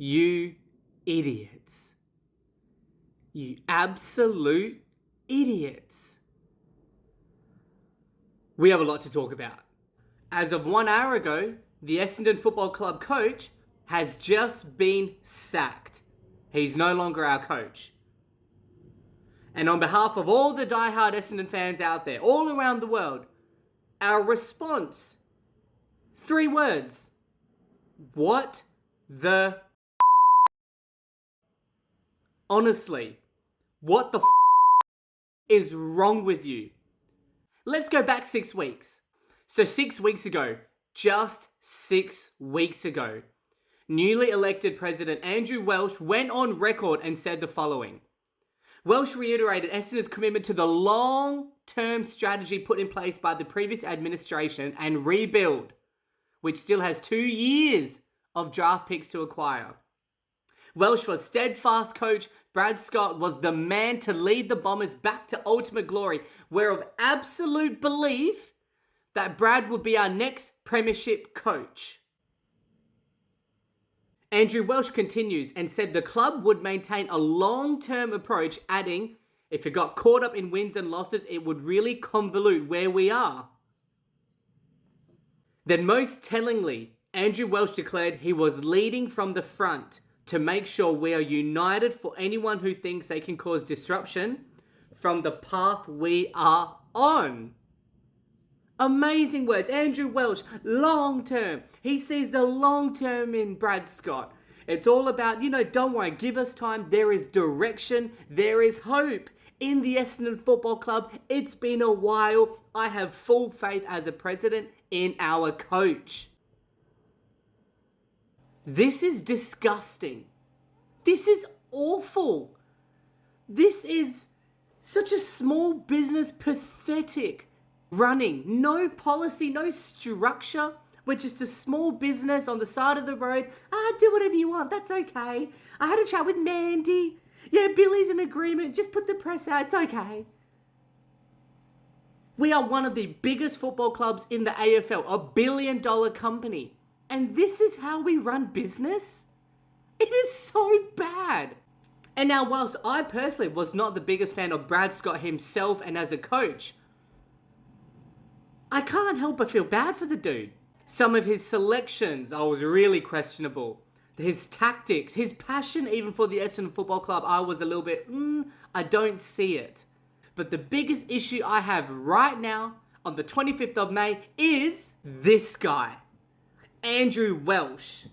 You idiots. You absolute idiots. We have a lot to talk about. As of 1 hour ago, the Essendon Football Club coach has just been sacked. He's no longer our coach. And on behalf of all the diehard Essendon fans out there, all around the world, our response, 3 words. What the Honestly, what the is wrong with you? Let's go back 6 weeks. So 6 weeks ago, just 6 weeks ago, newly elected President Andrew Welsh went on record and said the following. Welsh reiterated Essendon's commitment to the long-term strategy put in place by the previous administration and rebuild, which still has 2 years of draft picks to acquire. Welsh was steadfast coach. Brad Scott was the man to lead the Bombers back to ultimate glory. We're of absolute belief that Brad will be our next premiership coach. Andrew Welsh continues and said the club would maintain a long-term approach, adding, if it got caught up in wins and losses, it would really convolute where we are. Then most tellingly, Andrew Welsh declared he was leading from the front to make sure we are united for anyone who thinks they can cause disruption from the path we are on. Amazing words. Andrew Welsh, long term. He sees the long term in Brad Scott. It's all about, don't worry, give us time. There is direction. There is hope in the Essendon Football Club. It's been a while. I have full faith as a president in our coach. This is disgusting. This is awful. This is such a small business, pathetic running. No policy, no structure. We're just a small business on the side of the road. Do whatever you want. That's okay. I had a chat with Mandy. Yeah, Billy's in agreement. Just put the press out. It's okay. We are one of the biggest football clubs in the AFL, a $1 billion company. And this is how we run business? It is so bad. And now, whilst I personally was not the biggest fan of Brad Scott himself and as a coach, I can't help but feel bad for the dude. Some of his selections I was really questionable. His tactics, his passion even for the Essendon Football Club, I was a little bit, I don't see it. But the biggest issue I have right now on the 25th of May is this guy. Andrew Welsh.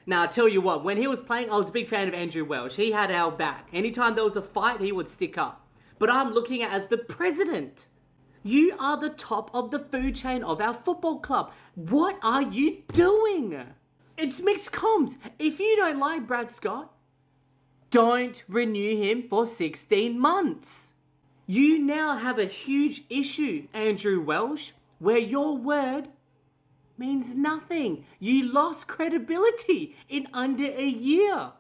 Now, I tell you what, when he was playing, I was a big fan of Andrew Welsh. He had our back. Anytime there was a fight, he would stick up. But I'm looking at as the president. You are the top of the food chain of our football club. What are you doing? It's mixed comms. If you don't like Brad Scott, don't renew him for 16 months. You now have a huge issue, Andrew Welsh, where your word means nothing. You lost credibility in under a year.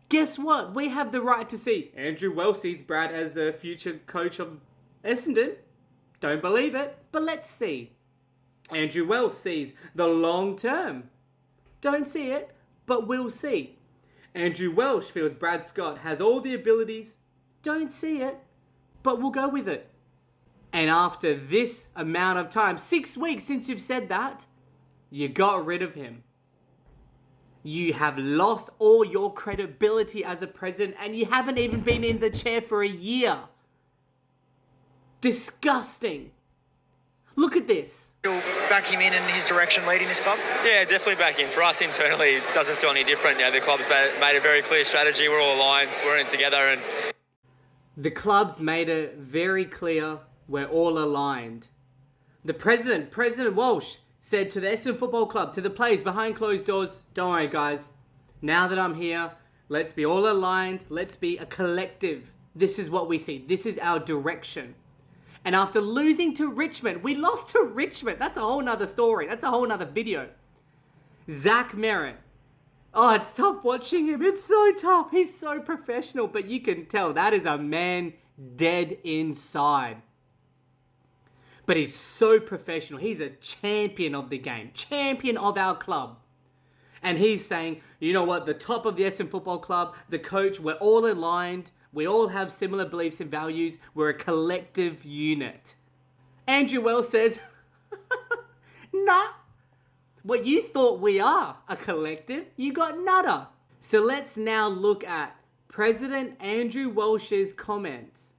Guess what? We have the right to see. Andrew Welsh sees Brad as a future coach of Essendon. Don't believe it, but let's see. Andrew Welsh sees the long term. Don't see it, but we'll see. Andrew Welsh feels Brad Scott has all the abilities. Don't see it, but we'll go with it. And after this amount of time, 6 weeks since you've said that, you got rid of him. You have lost all your credibility as a president and you haven't even been in the chair for a year. Disgusting. Look at this. You'll back him in his direction leading this club? Yeah, definitely back in. For us internally, it doesn't feel any different. The club's made a very clear strategy. We're all aligned. We're in together. And the club's made it very clear we're all aligned. The President Welsh, said to the Essendon Football Club, to the players behind closed doors, don't worry guys, now that I'm here, let's be all aligned, let's be a collective. This is what we see. This is our direction. And after losing to Richmond, we lost to Richmond. That's a whole nother story. That's a whole nother video. Zach Merritt. Oh, it's tough watching him. It's so tough. He's so professional, but you can tell that is a man dead inside. But he's so professional. He's a champion of the game. Champion of our club. And he's saying, you know what, the top of the Essendon Football Club, the coach, we're all aligned. We all have similar beliefs and values. We're a collective unit. Andrew Welsh says, nah. What you thought we are, a collective, you got nada. So let's now look at President Andrew Welsh's comments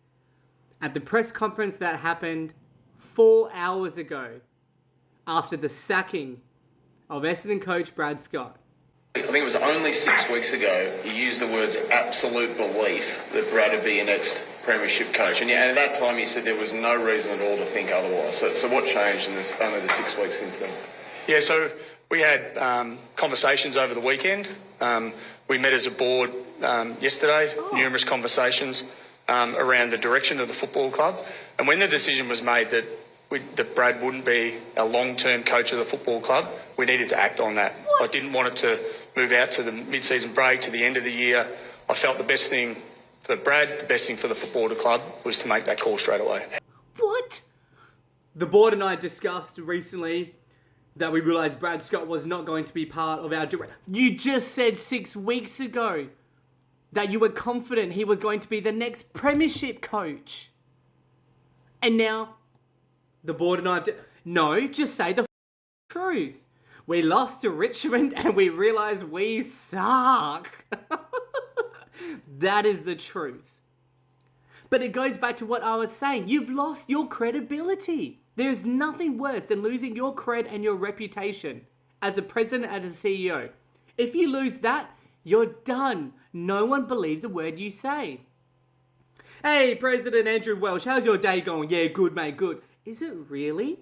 at the press conference that happened 4 hours ago after the sacking of Essendon coach Brad Scott. I think it was only 6 weeks ago he used the words absolute belief that Brad would be your next premiership coach. And at that time he said there was no reason at all to think otherwise. So what changed in only the 6 weeks since then? Yeah, so we had conversations over the weekend. We met as a board yesterday, numerous conversations around the direction of the football club. And when the decision was made that Brad wouldn't be a long-term coach of the football club, we needed to act on that. What? I didn't want it to move out to the mid-season break, to the end of the year. I felt the best thing for Brad, the best thing for the football club was to make that call straight away. What? The board and I discussed recently that we realised Brad Scott was not going to be part of our direct. You just said 6 weeks ago that you were confident he was going to be the next premiership coach. And now, the board and I have no, just say the truth. We lost to Richmond and we realised we suck. That is the truth. But it goes back to what I was saying. You've lost your credibility. There's nothing worse than losing your cred and your reputation as a president and a CEO. If you lose that, you're done. No one believes a word you say. Hey, President Andrew Welsh, how's your day going? Yeah, good, mate, good. Is it really?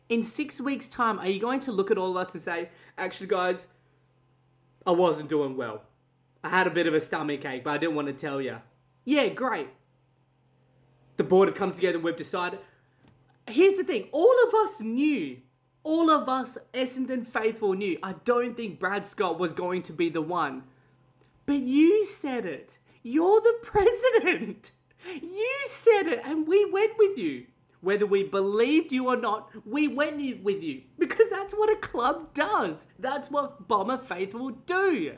In 6 weeks' time, are you going to look at all of us and say, actually, guys, I wasn't doing well. I had a bit of a stomach ache, but I didn't want to tell you. Yeah, great. The board have come together and we've decided. Here's the thing. All of us knew. All of us Essendon faithful knew. I don't think Brad Scott was going to be the one. But you said it. You're the president. You said it and we went with you. Whether we believed you or not, we went with you. Because that's what a club does. That's what Bomber faithful do.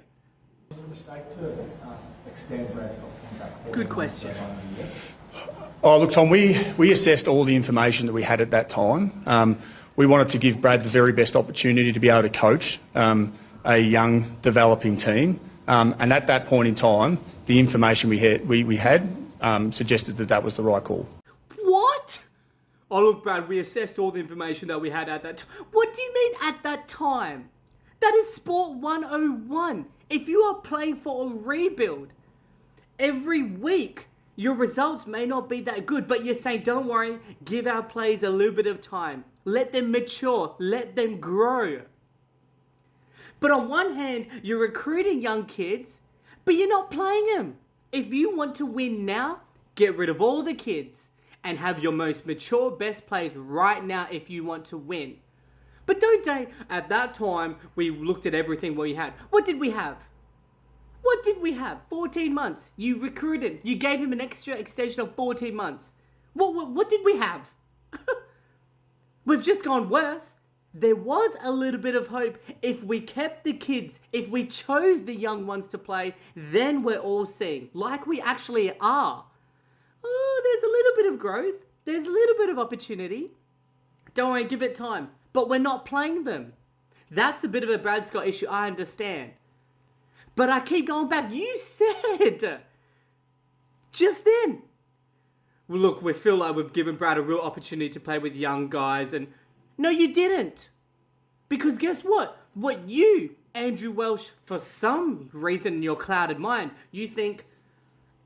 Was it a mistake to extend Brad's contract? Good question. Oh, look, Tom, we assessed all the information that we had at that time. We wanted to give Brad the very best opportunity to be able to coach a young, developing team. And at that point in time, the information we had suggested that was the right call. What? Oh, look, Brad, we assessed all the information that we had at that time. What do you mean at that time? That is Sport 101. If you are playing for a rebuild, every week, your results may not be that good, but you're saying, don't worry, give our players a little bit of time. Let them mature. Let them grow. But on one hand, you're recruiting young kids, but you're not playing them. If you want to win now, get rid of all the kids and have your most mature best players right now if you want to win. But don't say, at that time, we looked at everything we had. What did we have? What did we have? 14 months. You recruited. You gave him an extra extension of 14 months. What did we have? We've just gone worse. There was a little bit of hope. If we kept the kids, if we chose the young ones to play, then we're all seeing, like we actually are. Oh, there's a little bit of growth. There's a little bit of opportunity. Don't worry, give it time. But we're not playing them. That's a bit of a Brad Scott issue, I understand. But I keep going back. You said just then. Well, look, we feel like we've given Brad a real opportunity to play with young guys. And no, you didn't. Because guess what? What you, Andrew Welsh, for some reason in your clouded mind, you think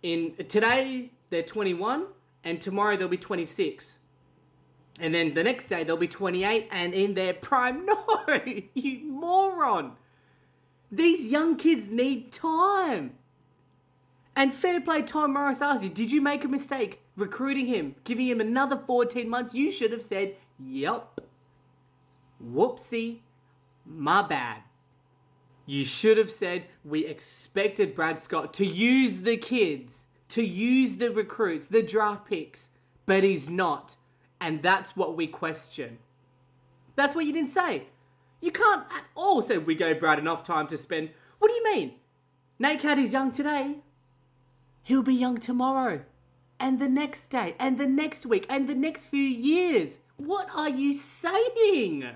today they're 21 and tomorrow they'll be 26. And then the next day they'll be 28 and in their prime. No, you moron. These young kids need time. And fair play, Tom Morris asked you, did you make a mistake recruiting him, giving him another 14 months? You should have said, yup. Whoopsie, my bad. You should have said, we expected Brad Scott to use the kids, to use the recruits, the draft picks, but he's not. And that's what we question. That's what you didn't say. You can't at all say we gave Brad enough time to spend. What do you mean? Nate Cat is young today. He'll be young tomorrow. And the next day. And the next week. And the next few years. What are you saying?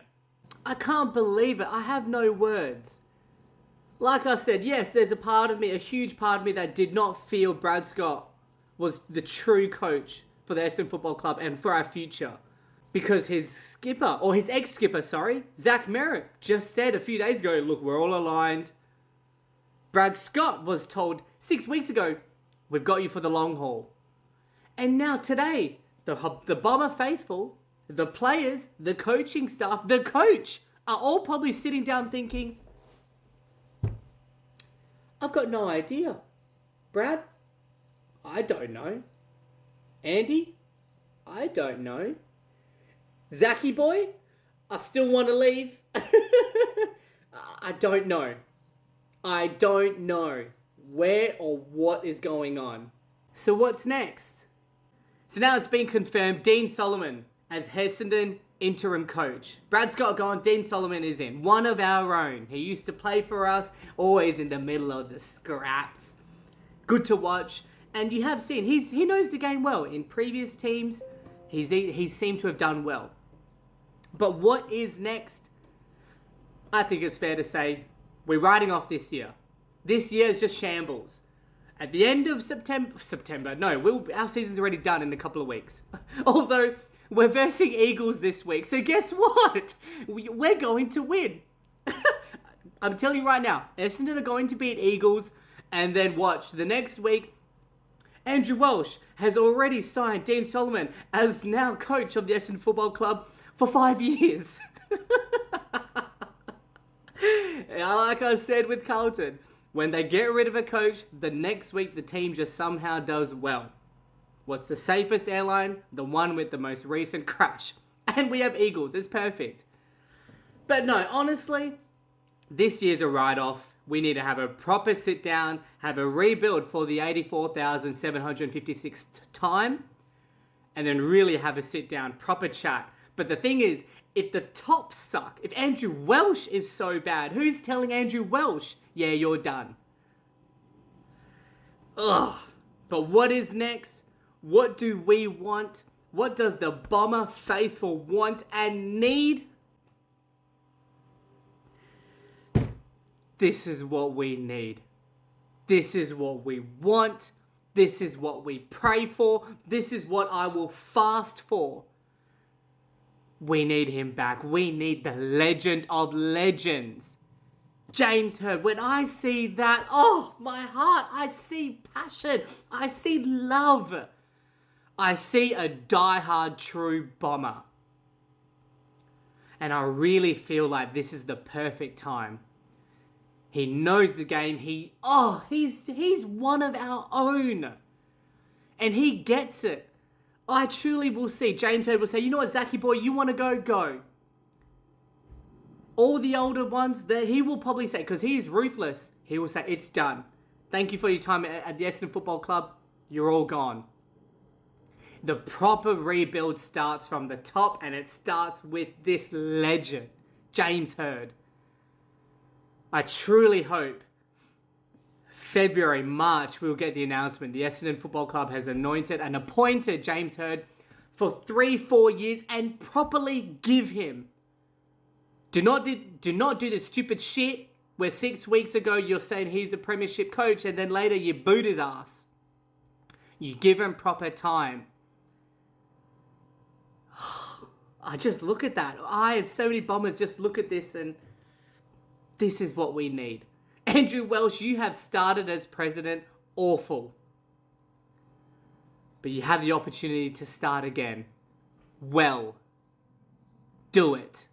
I can't believe it. I have no words. Like I said, yes, there's a part of me, a huge part of me that did not feel Brad Scott was the true coach for the Essendon Football Club and for our future. Because his skipper, or his ex-skipper, Zach Merritt, just said a few days ago, look, we're all aligned. Brad Scott was told 6 weeks ago, we've got you for the long haul. And now today, the Bomber faithful, the players, the coaching staff, the coach are all probably sitting down thinking, I've got no idea. Brad? I don't know. Andy? I don't know. Zachy boy? I still want to leave. I don't know. I don't know where or what is going on. So what's next? So now it's been confirmed, Dean Solomon as Essendon interim coach. Brad Scott gone, Dean Solomon is in. One of our own. He used to play for us, always in the middle of the scraps. Good to watch. And you have seen, he knows the game well. In previous teams, he seemed to have done well. But what is next? I think it's fair to say we're writing off this year. This year is just shambles. At the end of our season's already done in a couple of weeks. Although, we're versing Eagles this week, so guess what? We're going to win. I'm telling you right now, Essendon are going to beat Eagles, and then watch, the next week, Andrew Welsh has already signed Dean Solomon as now coach of the Essendon Football Club for 5 years. Like I said with Carlton, when they get rid of a coach, the next week the team just somehow does well. What's the safest airline? The one with the most recent crash. And we have Eagles. It's perfect. But no, honestly, this year's a write-off. We need to have a proper sit-down, have a rebuild for the 84,756th time, and then really have a sit-down, proper chat. But the thing is, if the tops suck, if Andrew Welsh is so bad, who's telling Andrew Welsh, yeah, you're done? Ugh. But what is next? What do we want? What does the Bomber faithful want and need? This is what we need. This is what we want. This is what we pray for. This is what I will fast for. We need him back. We need the legend of legends. James Hird, when I see that, oh, my heart, I see passion. I see love. I see a diehard true Bomber. And I really feel like this is the perfect time. He knows the game. He's one of our own. And he gets it. I truly will see. James Hird will say, you know what, Zachy boy, you want to go? Go. All the older ones, that he will probably say, because he is ruthless, he will say, it's done. Thank you for your time at the Essendon Football Club. You're all gone. The proper rebuild starts from the top, and it starts with this legend, James Hird. I truly hope February, March, we'll get the announcement. The Essendon Football Club has anointed and appointed James Hird for 3-4 years and properly give him. Do not do this stupid shit where 6 weeks ago you're saying he's a premiership coach and then later you boot his ass. You give him proper time. I just look at that. I and so many Bombers just look at this and this is what we need. Andrew Welsh, you have started as president awful. But you have the opportunity to start again. Well, do it.